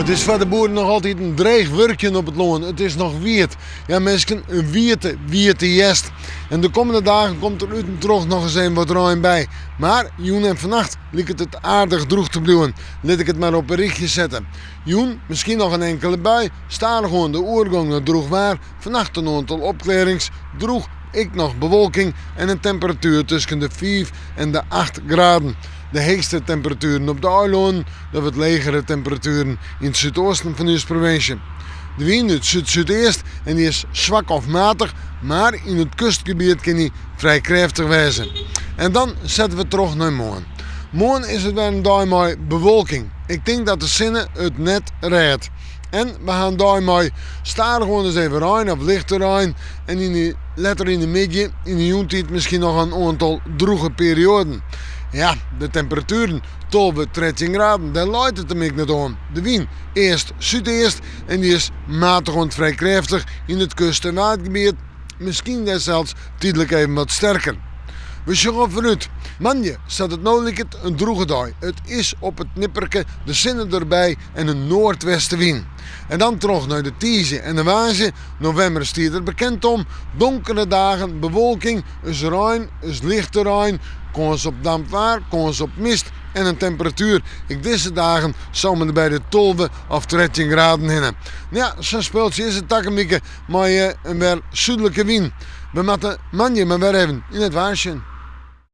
Het is voor de boeren nog altijd een dreig werkje op het loon. Het is nog wierd. Ja, mensen, een wierte jest. En de komende dagen komt er uit en terug nog eens een wat ruim bij. Maar joen en vannacht lijkt het aardig droeg te blijven. Laat ik het maar op een richtje zetten. Joen, misschien nog een enkele bui. Staar gewoon de oorgang naar droeg waar. Vannacht een aantal opklarings. Droeg ik nog bewolking en een temperatuur tussen de 5 en de 8 graden. De hoogste temperaturen op de eiland, de wat lagere temperaturen in het zuidoosten van onze provincie. De wind uit zuid-zuidoost en die is zwak of matig, maar in het kustgebied kan die vrij krachtig wezen. En dan zetten we terug naar morgen. Morgen is het weer een dag met bewolking. Ik denk dat de zinnen het net redt. En we gaan daarmee staan gewoon eens even rein of lichter rein. En later in de middag, in de joentijd misschien nog een aantal droege perioden. Ja, de temperaturen tot 13 graden, daar leidt het hem niet om. De wind eerst zuidoost en die is matig en vrij krachtig in het kust- en watergebied. Misschien zelfs tijdelijk even wat sterker. We gaan vooruit. Manje staat het nou een droege dag. Het is op het nipperke, de zinnen erbij en een noordwestenwind. En dan terug naar de Tieze en de Waasje. November stiert er bekend om. Donkere dagen, bewolking, is rein, is lichte rein. Kans op dampwaar, kans op mist en een temperatuur. Ik deze dagen zouden bij de 12 of 13 graden hinnen. Ja, zo'n speeltje is het takkenmieke, maar een weer zuidelijke wind. We moeten manje maar weer even in het Waasje.